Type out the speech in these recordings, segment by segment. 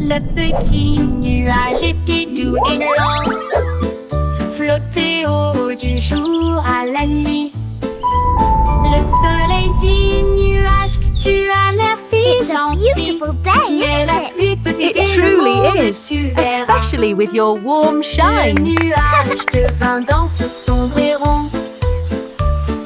Le petit nuage était doux et lent, flottait au haut du jour à la nuit. Le soleil dit nuage, tu as l'air si It's a gentil. beautiful day, Mais la isn't it? pluie peut It aider le truly monde, is, tu verras. especially with your warm Le shine. nuage devint dans ce sombre et rond.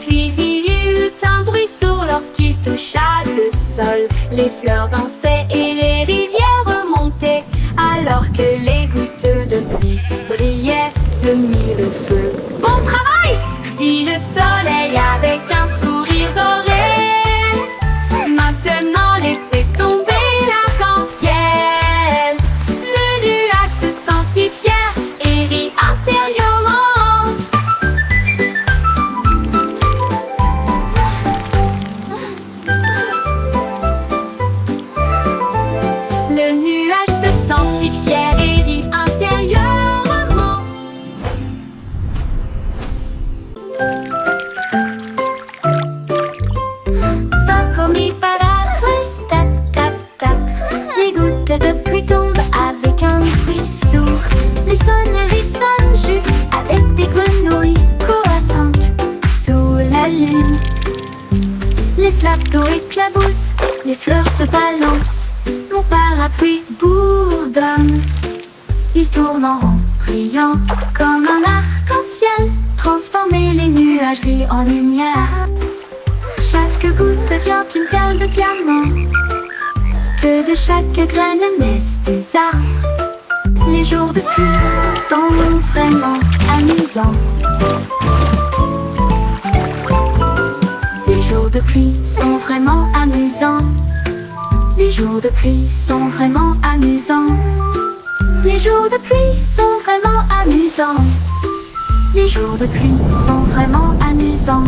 Puis il y eut un bruisseau lorsqu'il toucha le sol. Les fleurs dansaient et les rivières remontaient, alors que les gouttes de pluie brillaient de mille feux. Bon travail, dit le soleil avec un sourire doré. Maintenant laissez tomber l'arc-en-ciel. Le nuage se sentit fier et rit intérieurement. Le nuage se sentit fier et rit intérieurement. Va comme il paraît, tac, tac, tac. Les gouttes de pluie tombent avec un bruit sourd. Les sonneries sonnent juste avec des grenouilles croissantes sous la lune. Les flaques d'eau éclaboussent, les fleurs se balancent. Mon parapluie bourdonne. Il tourne en rond, brillant comme un arc-en-ciel. Transformer les nuages gris en lumière. Chaque goutte devient une perle de diamant. Que de chaque graine naissent des arbres. Les jours de pluie sont vraiment amusants. Les jours de pluie sont vraiment amusants. Les jours de pluie sont vraiment amusants. Les jours de pluie sont vraiment amusants. Les jours de pluie sont vraiment amusants.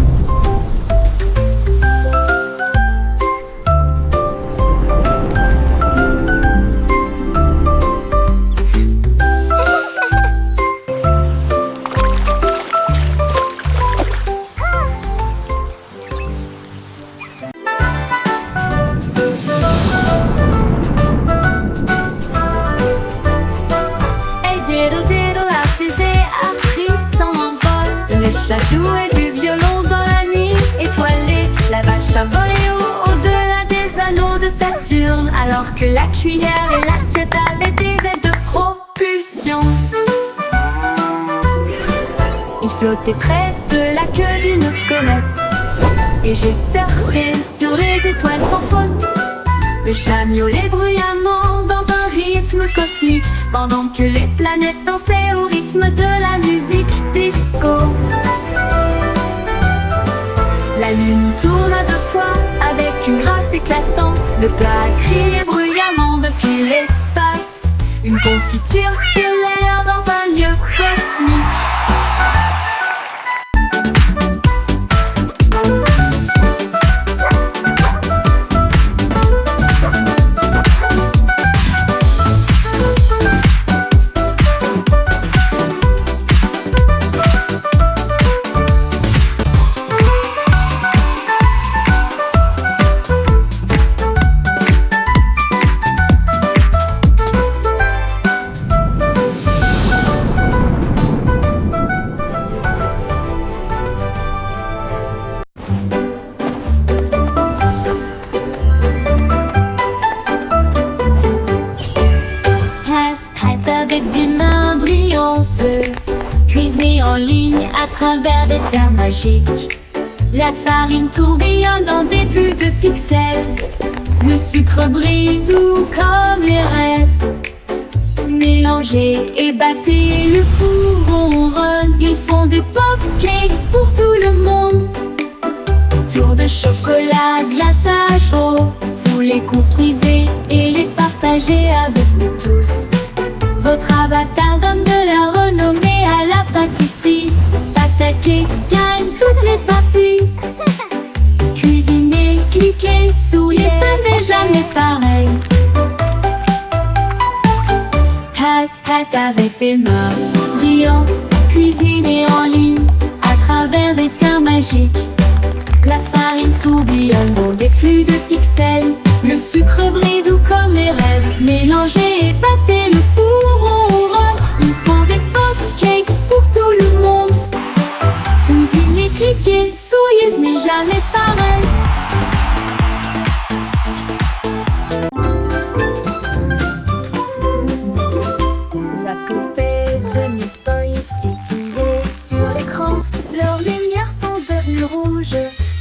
Diddle diddle a faisait a pris son envol. Le chat jouait du violon dans la nuit étoilée. La vache a volé au-delà des anneaux de Saturne, alors que la cuillère et l'assiette avaient des aides de propulsion. Il flottait près de la queue d'une comète, et j'ai surfé sur les étoiles sans faute. Le chat miaulait bruyamment dans un rythme cosmique, pendant que les planètes dansaient au rythme de la musique disco. La lune tourna 2 fois avec une grâce éclatante. Le plat criait bruyamment depuis l'espace. Une confiture stellaire dans un lieu cosmique. Avec des mains brillantes, cuisinée en ligne à travers des terres magiques. La farine tourbillonne dans des flux de pixels. Le sucre brille doux comme les rêves. Mélangez et battez, le four ronronne. Ils font des pop-cakes pour tout le monde. Tour de chocolat, glaçage chaud. Vous les construisez et les partagez avec nous tous. Votre avatar donne de la renommée à la pâtisserie. Attaquez, gagne toutes les parties. Cuisinez, cliquez, souriez, ce n'est jamais pareil. Hat avec des mains brillantes, cuisinez en ligne à travers des terres magiques. La farine tourbillonne dans des flux de pixels. Le sucre brille doux comme les rêves. Mélangez et battez le four au rhum. Il faut des pancakes pour tout le monde. Cuisinez, cliquez, souriez, ce n'est jamais pareil. La poupée de Miss Boy s'est tirée sur l'écran. Leurs lumières sont devenues rouges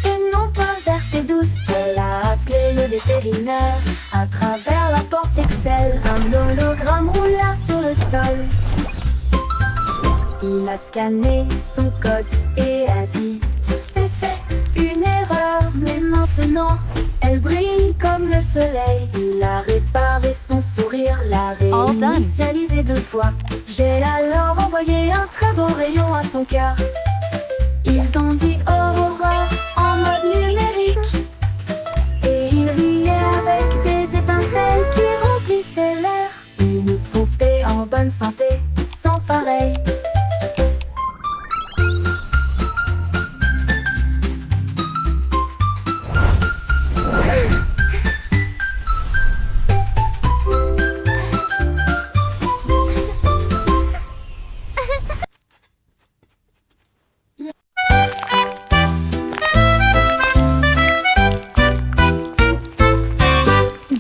et non pas vertes et douces. Elle a appelé le vétérinaire à travers la porte Excel. Un hologramme roula sur le sol. Il a scanné son code et a dit: c'est fait, une erreur, mais maintenant elle brille comme le soleil. Il a réparé son sourire, l'a réinitialisé 2 fois. J'ai alors envoyé un très beau rayon à son cœur. Ils ont dit Aurora en mode numérique. Et il riait avec des étincelles qui remplissaient l'air. Une poupée en bonne santé, sans pareil.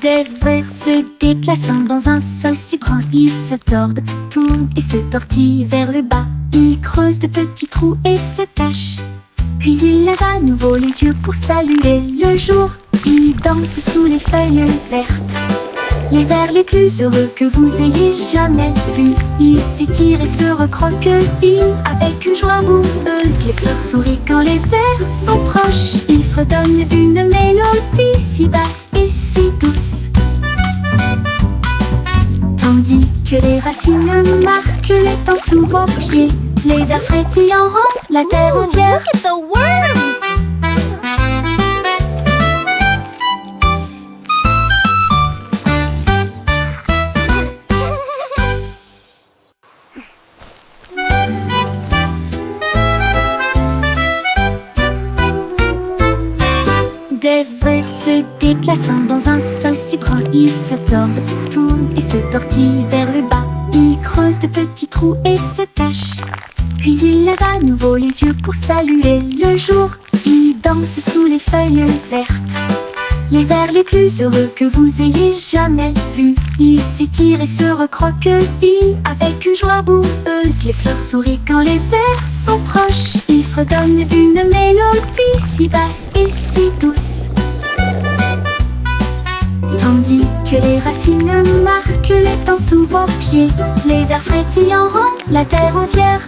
Des vers se déplaçant dans un seul si grand, ils se tordent, tournent et se tortillent vers le bas. Ils creusent de petits trous et se cachent. Puis ils lèvent à nouveau les yeux pour saluer le jour. Ils dansent sous les feuilles vertes, les vers les plus heureux que vous ayez jamais vus. Ils s'étirent et se recroquevillent avec une joie boueuse. Les fleurs sourient quand les vers sont proches. Ils fredonnent une mélodie si basse et si douce, tandis que les racines marquent les temps sous vos pieds. Les vers frétillants rendent la terre entière. Look at the worms! Des vers se déplaçant dans un seul si grand, ils se tordent, tournent et se tortillent vers le bas. Ils creusent de petits trous et se cachent. Puis ils lèvent à nouveau les yeux pour saluer le jour. Ils dansent sous les feuilles vertes, les vers les plus heureux que vous ayez jamais vus. Ils s'étirent et se recroquevillent avec une joie boueuse. Les fleurs sourient quand les vers sont proches. Ils fredonnent une mélodie si basse et si douce, tandis que les racines marquent les temps sous vos pieds. Les vers frétillants rendent la terre entière.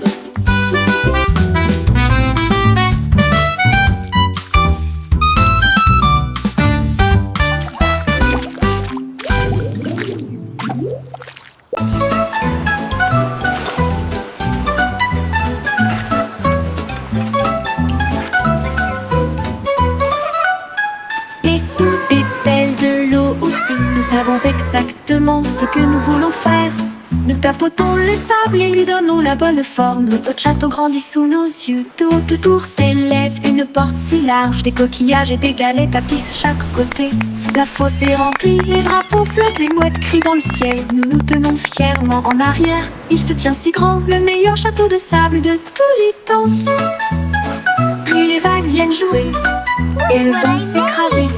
Et sous des pelles de l'eau aussi, nous savons exactement ce que nous voulons faire. Nous tapotons le sable et lui donnons la bonne forme. Notre château grandit sous nos yeux. De haut autour s'élève une porte si large. Des coquillages et des galets tapissent chaque côté. La fosse est remplie, les drapeaux flottent, les mouettes crient dans le ciel. Nous nous tenons fièrement en arrière. Il se tient si grand, le meilleur château de sable de tous les temps. Puis les vagues viennent jouer et elles vont s'écraser.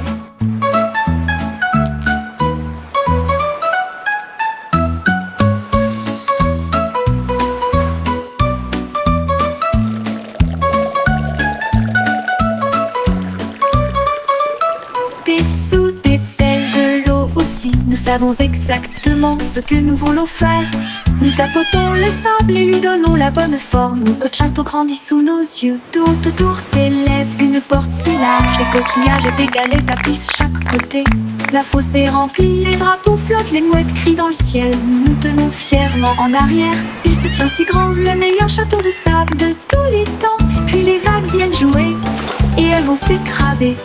Sous des pelles de l'eau aussi, nous savons exactement ce que nous voulons faire. Nous tapotons le sable et lui donnons la bonne forme. Notre château grandit sous nos yeux. De haut autour s'élève une porte si large. Des coquillages et des galets tapissent chaque côté. La fosse est remplie, les drapeaux flottent, les mouettes crient dans le ciel. Nous nous tenons fièrement en arrière. Il se tient si grand, le meilleur château de sable de tous les temps. Puis les vagues viennent jouer et elles vont s'écraser.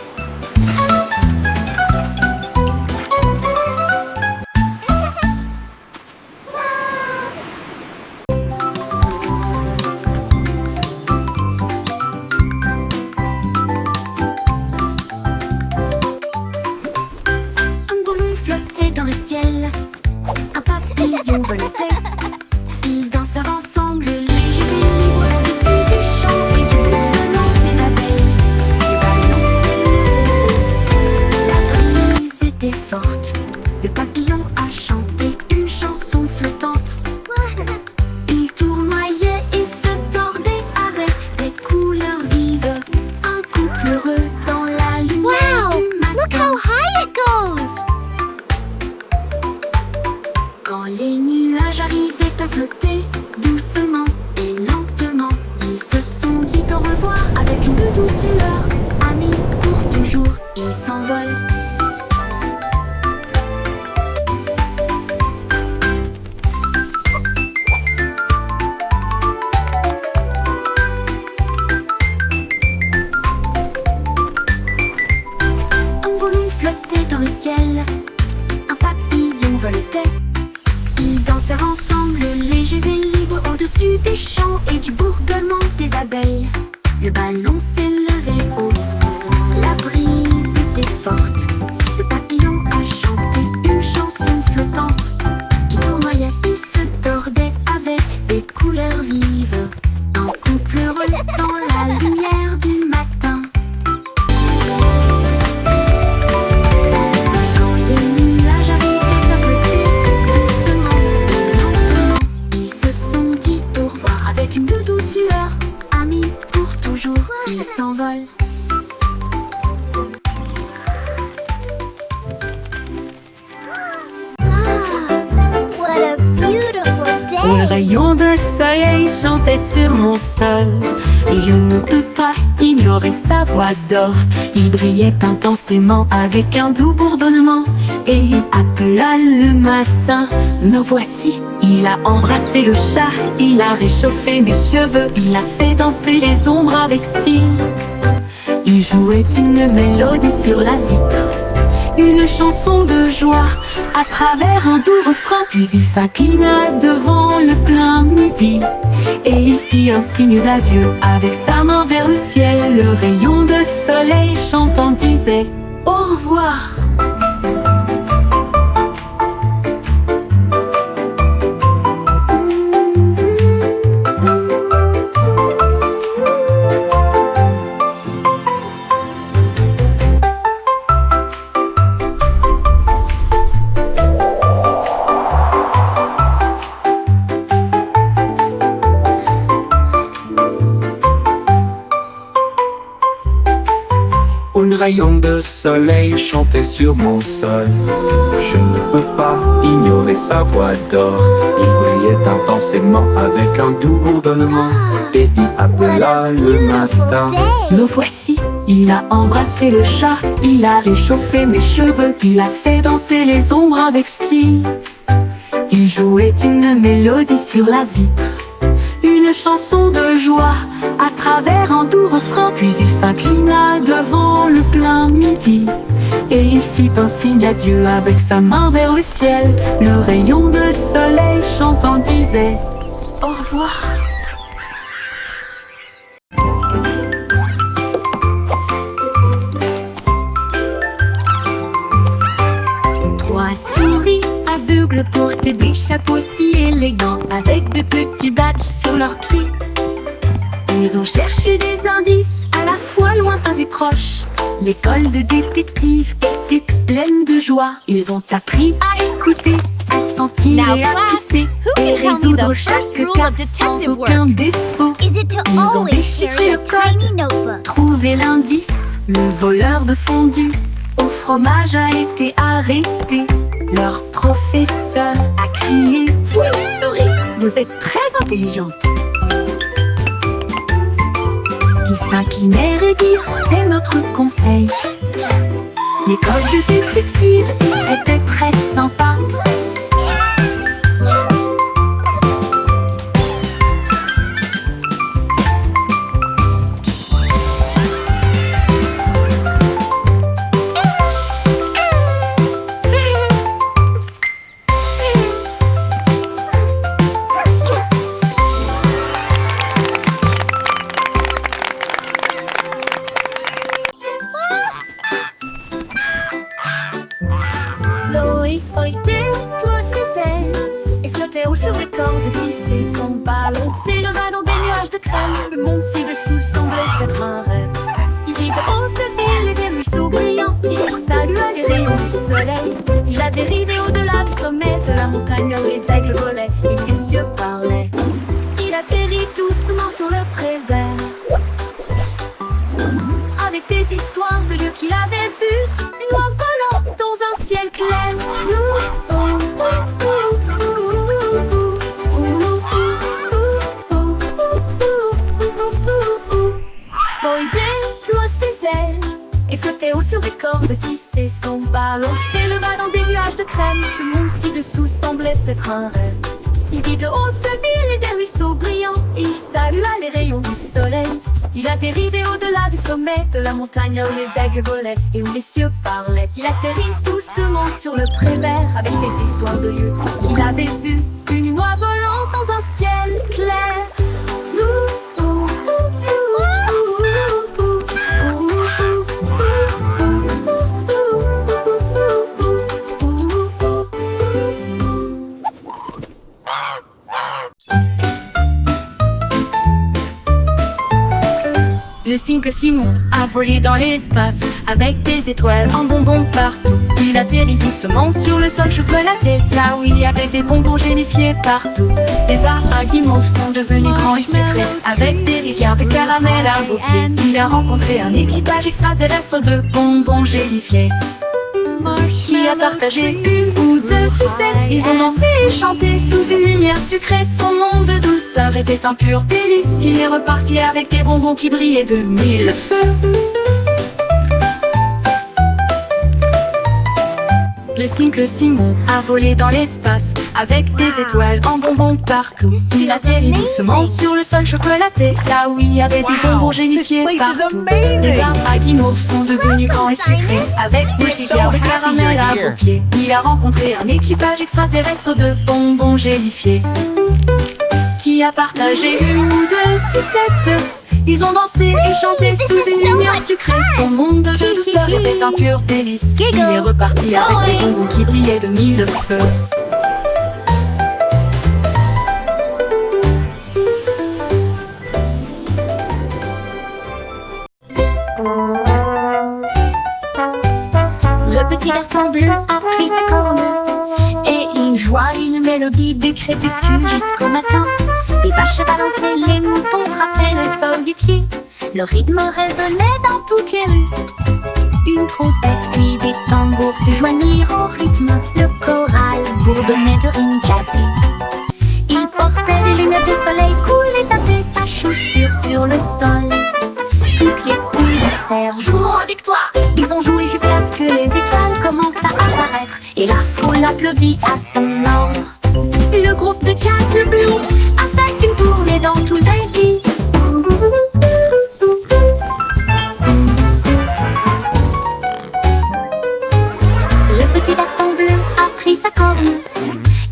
dans le ciel, un papillon voletait. Ils dansèrent ensemble, légers et libres, au-dessus des champs et du bourdonnement des abeilles. Le ballon s'élevait haut, la brise était forte. Le papillon a chanté une chanson flottante qui tournoyait et se tordait avec des couleurs vives. Un couple heureux dans la lumière du matin. Quand les nuages arrivaient à flotter doucement, lentement, ils se sont dit au revoir avec une douce lueur. Amis pour toujours, ils s'envolent. What a beautiful Les day! rayons de soleil chantaient sur mon sol, et je ne peux pas ignorer sa voix d'or. Il brillait intensément avec un doux bourdonnement, et il appela le matin. Me voici, il a embrassé le chat, il a réchauffé mes cheveux, il a fait danser les ombres avec style. Il jouait une mélodie sur la vitre, une chanson de joie à travers un doux refrain. Puis il s'inclina devant le plein midi, et il fit un signe d'adieu avec sa main vers le ciel. Le rayon de soleil chantant disait au revoir. Un rayon de soleil chantait sur mon sol. Je ne peux pas ignorer sa voix d'or. Il brillait intensément avec un doux bourdonnement, et il appela le matin. Me voici, il a embrassé le chat, il a réchauffé mes cheveux, il a fait danser les ombres avec style. Il jouait une mélodie sur la vitre, une chanson de joie à travers un doux refrain. Puis il s'inclina devant le plein midi, et il fit un signe d'adieu avec sa main vers le ciel. Le rayon de soleil chantant disait au revoir. Trois souris aveugles portaient des chapeaux si élégants, avec de petits badges sur leurs pieds. Ils ont cherché des indices à la fois lointains et proches. L'école de détective était pleine de joie. Ils ont appris à écouter, à sentir Now, et à class, pisser, who et can tell me résoudre the chaque first rule cas of sans detective aucun work? défaut. Is it to Ils ont always déchiffré carry le a code, tiny notebook? trouvé l'indice. Le voleur de fondue au fromage a été arrêté. Leur professeur a crié: vous le saurez, vous êtes très intelligente. Ils s'inclinèrent et dirent: c'est notre conseil. L'école de détective était très sympa. Loïc pointait pour ses ailes et flottait haut sur les cordes tissées. Son ballon s'éleva dans des nuages de crème. Le monde ci-dessous semblait être un rêve. Il vit de hautes villes et des ruisseaux brillants. Il salua les rayons du soleil. Il a dérivé au-delà du sommet de la montagne où les aigles volaient et les cieux parlaient. Il atterrit doucement sur le pré vert, avec des histoires de lieux qu'il avait vus, et en volant dans un ciel clair. Boy déploie ses ailes et flottait haut sur des cordes tissées. Son ballon s'éleva dans des nuages de crème. Le monde ci-dessous semblait être un rêve. Il vit de hautes villes et des ruisseaux brillants. Il salua les rayons du soleil. Il atterrit au-delà du sommet de la montagne où les aigles volaient et où les cieux parlaient. Il atterrit doucement sur le pré vert avec des histoires de lieux qu'il avait vus. Une oie volant dans un ciel clair. Le simple Simon a volé dans l'espace avec des étoiles en bonbons partout. Il atterrit doucement sur le sol chocolaté, là où il y avait des bonbons gélifiés partout. Les arbres à guimauve sont devenus grands et sucrés avec des rivières de caramel invoquées. Il a rencontré un équipage extraterrestre de bonbons gélifiés qui a partagé une ou deux sucettes. Ils ont dansé et chanté sous une lumière sucrée. Son monde de douceur était un pur délice. Il est reparti avec des bonbons qui brillaient de mille feux. Le simple Simon a volé dans l'espace avec des étoiles en bonbons partout. Il atterrit doucement sur le sol chocolaté, là où il y avait des bonbons gélifiés partout. Les arbres à guimauve sont devenus grands et sucrés avec des rivières de caramel invoquées. Il a rencontré un équipage extraterrestre de bonbons gélifiés qui a partagé une ou deux sucettes. Ils ont dansé et chanté sous une lumière sucrée. Son monde de douceur était un pur délice. Il est reparti avec des bonbons qui brillaient de mille feux. Le petit garçon bleu a pris sa corne et il joua une mélodie du crépuscule jusqu'au matin. Les vaches balançaient, les moutons frappaient le sol du pied. Le rythme résonnait dans toutes les rues. Une trompette puis des tambours se joignirent au rythme. Le choral bourdonnait de rimes jazzy. Il portait des lunettes de soleil cool et tapait sa chaussure sur le sol. Toutes les poules dansèrent, jouant avec toi. Ils ont joué jusqu'à ce que les étoiles commencent à apparaître et la foule applaudit à son ordre. Le groupe de jazz, le Blue, a fait une tournée dans tout le pays. Le petit garçon bleu a pris sa corne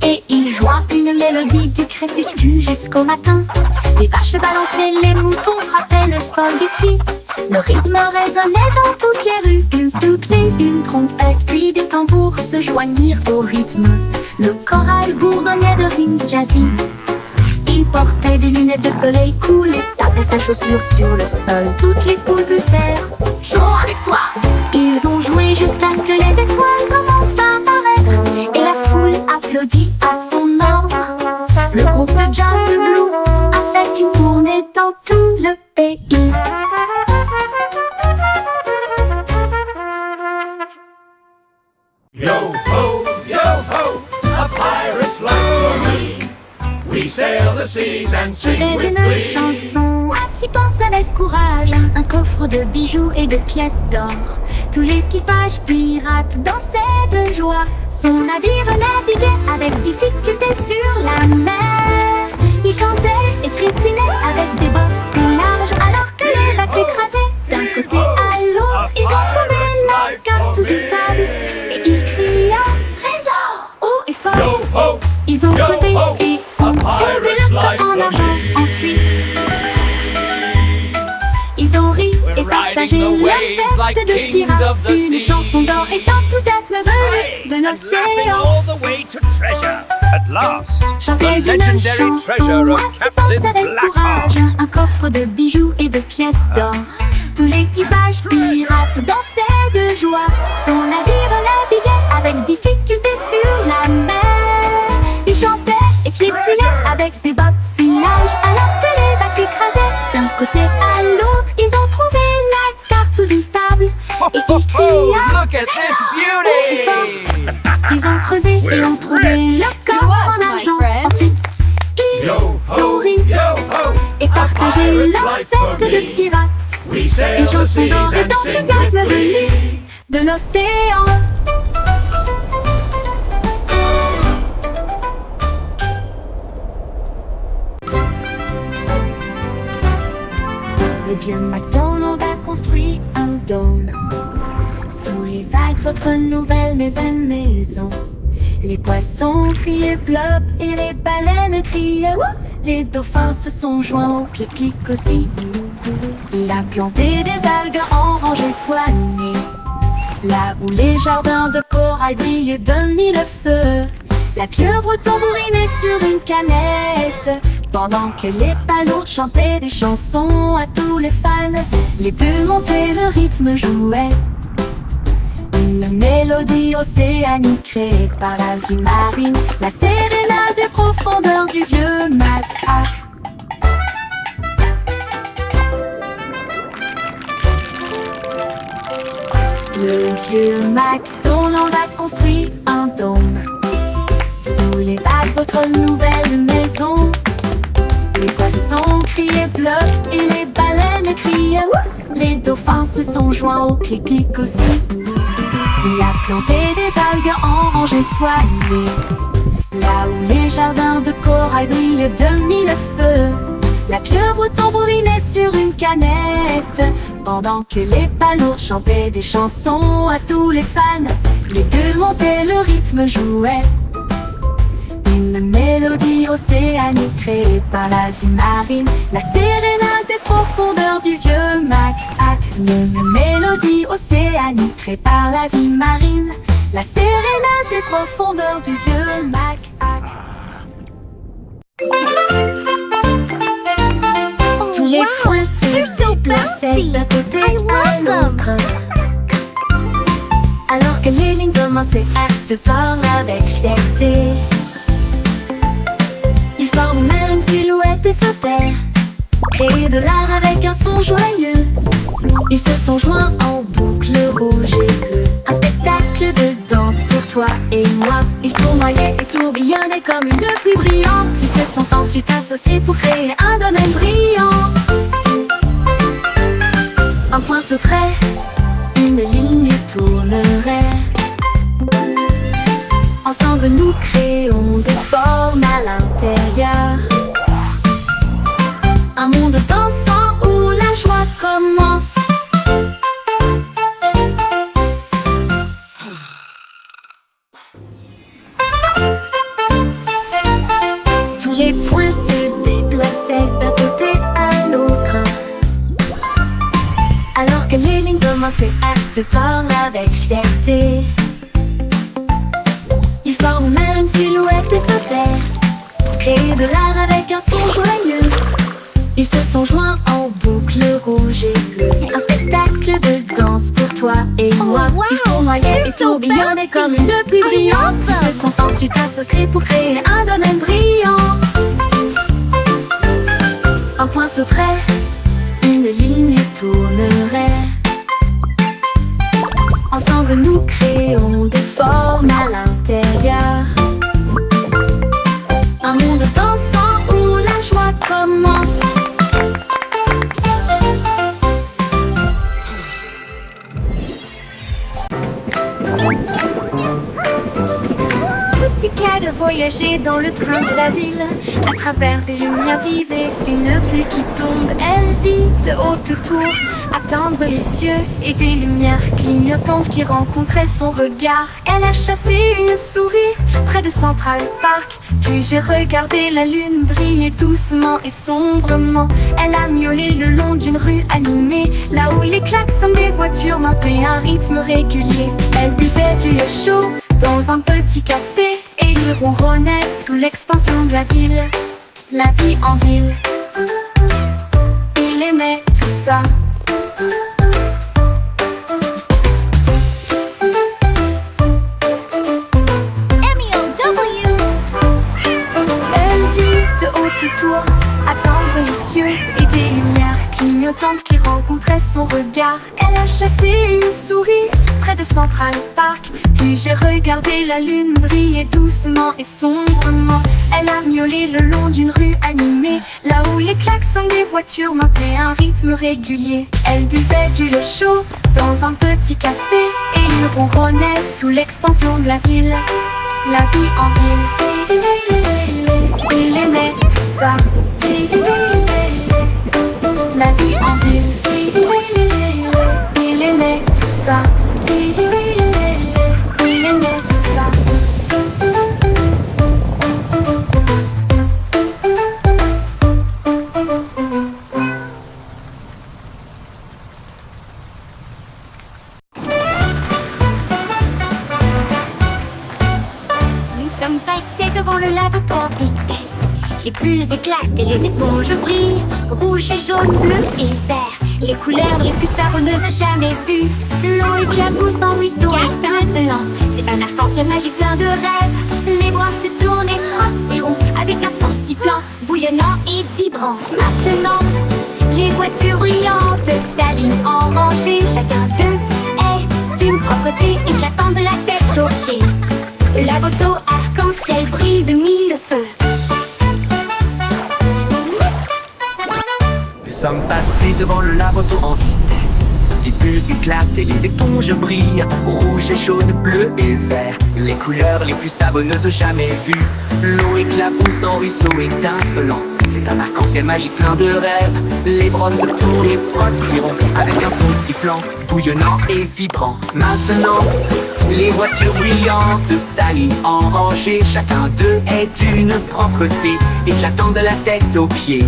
et il joua une mélodie du crépuscule jusqu'au matin. Les vaches balançaient, les moutons frappaient le sol du pied. Le rythme résonnait dans toutes les rues. Une flûte et une trompette puis des tambours se joignirent au rythme. Le choral bourdonnait de rimes jazzy. Il portait des lunettes de soleil cool et tapait sa chaussure sur le sol. Toutes les poules poussèrent, jouons avec toi. Ils ont joué jusqu'à ce que les étoiles commencent à apparaître et la foule applaudit à son ordre. Le groupe de jazz Blue a fait une tournée dans tout le pays. Yo ho, a pirate's life for me. We sail the seas and sing C'était with une glee. chanson à s'y penser avec courage. Un coffre de bijoux et de pièces d'or. Tout l'équipage pirate dansait de joie. Son navire naviguait avec difficulté sur la mer. Il chantait et crétinait avec des bottes si larges alors que les vagues s'écrasaient. D'un côté à l'autre, ils ont trouvé la carte sous une table. Et il cria trésor haut et fort. Yo ho, Ils ont yo creusé ho, et a ont trouvé pirate's le life coffre en for argent. me. Ensuite, ils ont ri et partagé riding the leur waves like fête de kings pirates. of the Une sea. chanson d'or et d'enthousiasme venu de and laughing l'océan. all the way to treasure. At last, Chantez the une legendary chanson treasure of à s'y Captain penser avec courage. Blackheart. Un coffre de bijoux et de pièces d'or. Tout l'équipage pirate dansait de joie. Son navire naviguait avec difficulté sur la mer. Il chantait et crétinait avec des bottes si larges alors que les vagues s'écrasaient. D'un côté à l'autre, ils ont trouvé la carte sous une table. Et ils criaient Look at this haut et fort. beauty! Ils ont creusé et ont trouvé le coffre en argent. Ensuite, ils Yo ont ho, ri yo ho, et a partagé pirate's leur life for fête de me. pirates. We sail Une the chanson seas d'or et and sing d'enthousiasme with glee. venue de l'océan. belle maison. Les poissons criaient plop et les baleines criaient wouh. Les dauphins se sont joints au clic-clic aussi. Il a planté des algues en rangées soignées, là où les jardins de corail brillaient de mille feux. La pieuvre tambourinait sur une canette, pendant que les palourdes chantaient des chansons à tous les fans. Les bulles montaient, le rythme jouait, une mélodie océanique créée par la vie marine, la sérénade des profondeurs du vieux Mac. Le vieux MacDonald a construit un dôme sous les vagues, votre nouvelle maison. Les poissons criaient bleu et les baleines criaient wouh. Les dauphins se sont joints au clic-clic aussi. Il a planté des algues en rangées soignées, là où les jardins de corail brillaient de mille feux. La pieuvre tambourinait sur une canette, pendant que les palourdes chantaient des chansons à tous les fans. Les bulles montaient, le rythme jouait, une mélodie océanique créée par la vie marine, la sérénade des profondeurs du vieux Mac. Une mélodie océanique créée par la vie marine, la sérénade des profondeurs du vieux Mac. Tous les points se déplaçaient d'un côté à l'autre, alors que les lignes commençaient à se tordre avec fierté. Ils formaient une silhouette et sautèrent, créer de l'art avec un son joyeux. Ils se sont joints en boucle rouge et bleue, un spectacle de danse pour toi et moi. Ils tournoyaient et tourbillonnaient comme une pluie brillante. Ils se sont ensuite associés pour créer un domaine brillant. Un point sauterait, une ligne tournerait. Ensemble nous créons des formes à l'intérieur, un monde dansant où la joie commence. Tous les points se déplaçaient d'un côté à l'autre, alors que les lignes commençaient à se tordre avec fierté. Ils formaient une silhouette et sautèrent, créer de l'art avec un son joyeux. Ils se sont joints en boucle rouge et bleue, un spectacle de danse pour toi et moi. Ils tournoyaient et tourbillonnaient comme une pluie brillante. Ils se sont ensuite associés pour créer un domaine brillant. Un point sauterait, une ligne tournerait. Ensemble nous créons des formes à l'intérieur, un monde dansant où la joie commence. Pussycat de voyager dans le train de la ville, à travers des lumières vives et une pluie qui tombe. Elle vit de haute tour, attendre les cieux et des lumières clignotantes qui rencontraient son regard. Elle a chassé une souris près de Central Park, puis j'ai regardé la lune briller doucement et sombrement. Elle a miaulé le long d'une rue animée, là où les klaxons des voitures marquaient un rythme régulier. Elle buvait du lait chaud dans un petit café et il ronronnait sous l'expansion de la ville, la vie en ville. Il aimait tout ça. Elle vit de haute tour, attendre les cieux et des lumières clignotantes qui rencontraient son regard. Elle a chassé une souris près de Central Park, puis j'ai regardé la lune briller doucement et sombrement. Elle a miaulé le long d'une rue animée, là où les klaxons des voitures marquaient un rythme régulier. Elle buvait du lait chaud dans un petit café et il ronronnait sous l'expansion de la ville, la vie en ville. Il aimait tout ça. La vie en ville. Il aimait tout ça. Il aimait devant le lave-to en vitesse. Les bulles éclatent et les éponges brillent. Rouge et jaune, bleu et vert, les couleurs les plus savonneuses jamais vues. L'eau éclabousse en ruisseau étincelant. C'est un arc-en-ciel magique plein de rêves. Les bras se tournent et frottent, s'iront avec un son sifflant, bouillonnant et vibrant. Maintenant, les voitures brillantes s'alignent en rangée. Chacun d'eux est d'une propreté éclatante de la tête aux pieds. La moto arc-en-ciel brille de mille feux. Nous sommes passés devant le lave-to en vitesse. Les bulles éclatent et les éponges brillent. Rouge et jaune, bleu et vert, les couleurs les plus savonneuses jamais vues. L'eau éclabousse en ruisseau étincelant. C'est un arc-en-ciel magique plein de rêves. Les brosses tournent et frottent, s'iront avec un son sifflant, bouillonnant et vibrant. Maintenant, les voitures brillantes s'alignent en rangée. Chacun d'eux est d'une propreté éclatante de la tête aux pieds.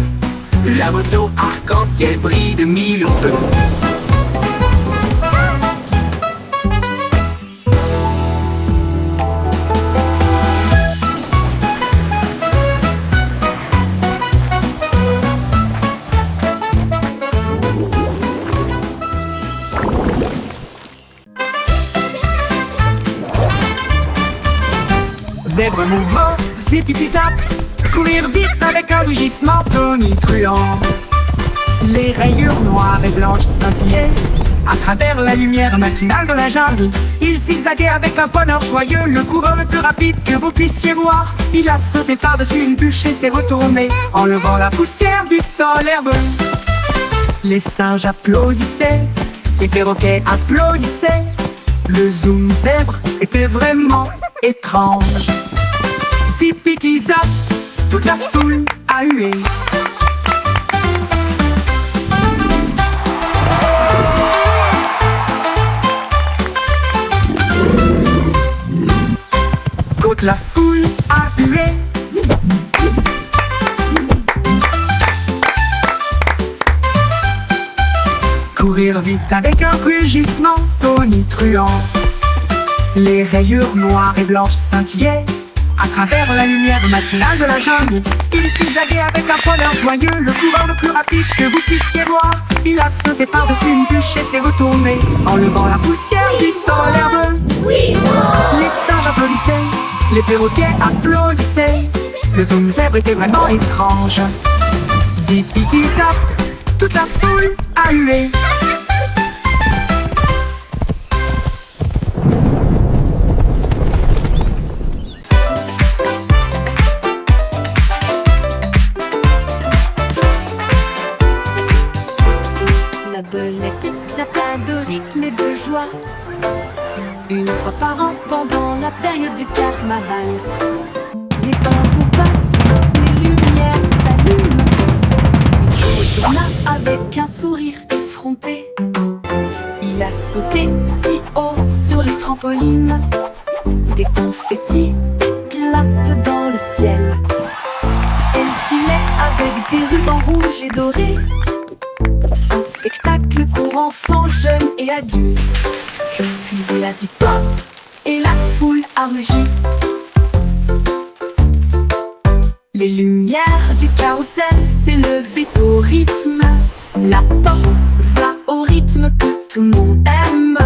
La moto arc-en-ciel brille de mille feux. Zèbre mouvement, zip-zap, courir vite avec un rugissement tonitruant. Les rayures noires et blanches scintillaient à travers la lumière matinale de la jungle. Il zigzaguait avec un bonheur joyeux, le coureur le plus rapide que vous puissiez voir. Il a sauté par-dessus une bûche et s'est retourné, enlevant la poussière du sol herbeux. Les singes applaudissaient, les perroquets applaudissaient. Le zoom zèbre était vraiment étrange. Zip-zap, toute la foule a hué. Toute la foule a hué. Courir vite avec un rugissement tonitruant. Les rayures noires et blanches scintillaient à travers la lumière matinale de la jungle. Il zigzaguait avec un bonheur joyeux, le coureur le plus rapide que vous puissiez voir. Il a sauté par-dessus une bûche et s'est retourné, enlevant la poussière du sol herbeux. Les singes applaudissaient, les perroquets applaudissaient. Le zoom zèbre était vraiment étrange. Zip-zap, toute la foule a hué. La belette éclata de rythme et de joie une fois par an pendant la période du carnaval. Les tambours battent, les lumières s'allument. Il se retourna avec un sourire effronté. Il a sauté si haut sur les trampolines. Des confettis éclatent dans le ciel. Elle filait avec des rubans rouges et dorés. Un spectacle pour enfants, jeunes et adultes. Puis il a dit pop et la foule a rugi. Les lumières du carrousel s'élevaient au rythme. La pop va au rythme que tout le monde aime.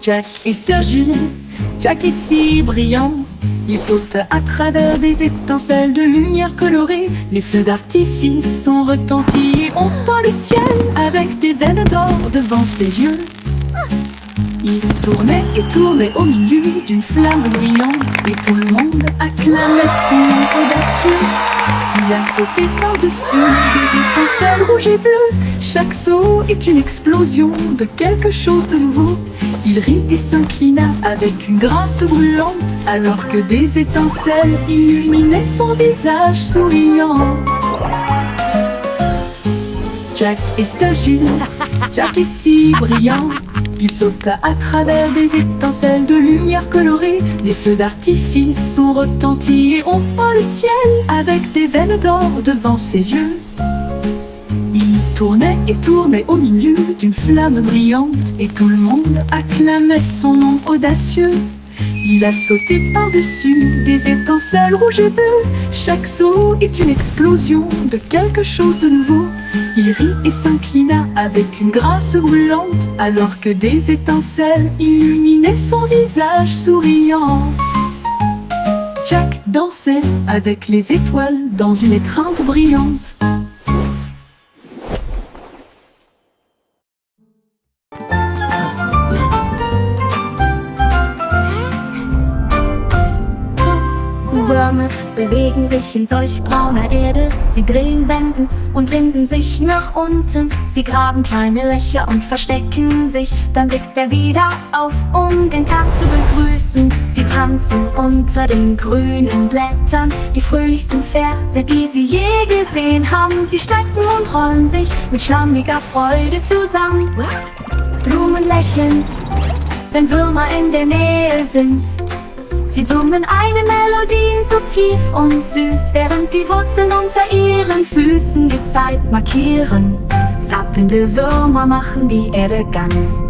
Jack est Sturgeon, Jack est si brillant. Il saute à travers des étincelles de lumière colorée. Les feux d'artifice sont retentis et on peint le ciel avec des veines d'or devant ses yeux. Il tournait au milieu d'une flamme brillante, et tout le monde acclamait son nom audacieux. Il a sauté par-dessus des étincelles rouges et bleues. Chaque saut est une explosion de quelque chose de nouveau. Il rit et s'inclina avec une grâce brûlante, alors que des étincelles illuminaient son visage souriant. Jack est agile, Jack est si brillant. Il sauta à travers des étincelles de lumière colorée. Les feux d'artifice ont retenti et ont peint le ciel avec des veines d'or devant ses yeux. Il tournait au milieu d'une flamme brillante, et tout le monde acclamait son nom audacieux. Il a sauté par-dessus des étincelles rouges et bleues. Chaque saut est une explosion de quelque chose de nouveau. Il rit et s'inclina avec une grâce brûlante, alors que des étincelles illuminaient son visage souriant. Jack dansait avec les étoiles dans une étreinte brillante. Würmer bewegen sich in solch brauner Erde. Sie drehen, wenden und winden sich nach unten. Sie graben kleine Löcher und verstecken sich. Dann blickt er wieder auf, um den Tag zu begrüßen. Sie tanzen unter den grünen Blättern, die fröhlichsten Verse, die sie je gesehen haben. Sie strecken und rollen sich mit schlammiger Freude zusammen. Blumen lächeln, wenn Würmer in der Nähe sind. Sie summen eine Melodie so tief und süß, während die Wurzeln unter ihren Füßen die Zeit markieren. Zappelnde Würmer machen die Erde ganz.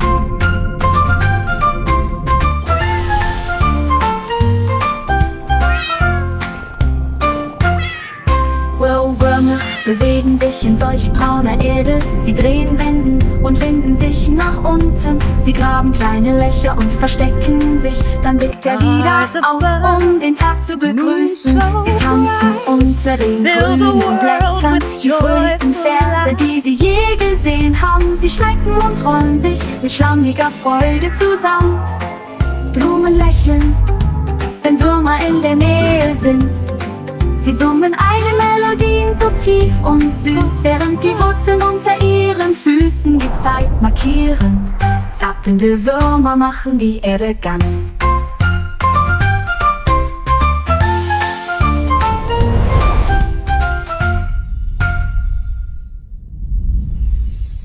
Würmer bewegen sich in solch brauner Erde. Sie drehen, wenden und winden sich nach unten. Sie graben kleine Löcher und verstecken sich. Dann blickt er wieder auf, um den Tag zu begrüßen. Sie tanzen unter den grünen Blättern, die fröhlichsten Verse, die sie je gesehen haben. Sie strecken und rollen sich mit schlammiger Freude zusammen. Blumen lächeln, wenn Würmer in der Nähe sind. Sie summen eine Melodie so tief und süß, während die Wurzeln unter ihren Füßen die Zeit markieren. Zappelnde Würmer machen die Erde ganz.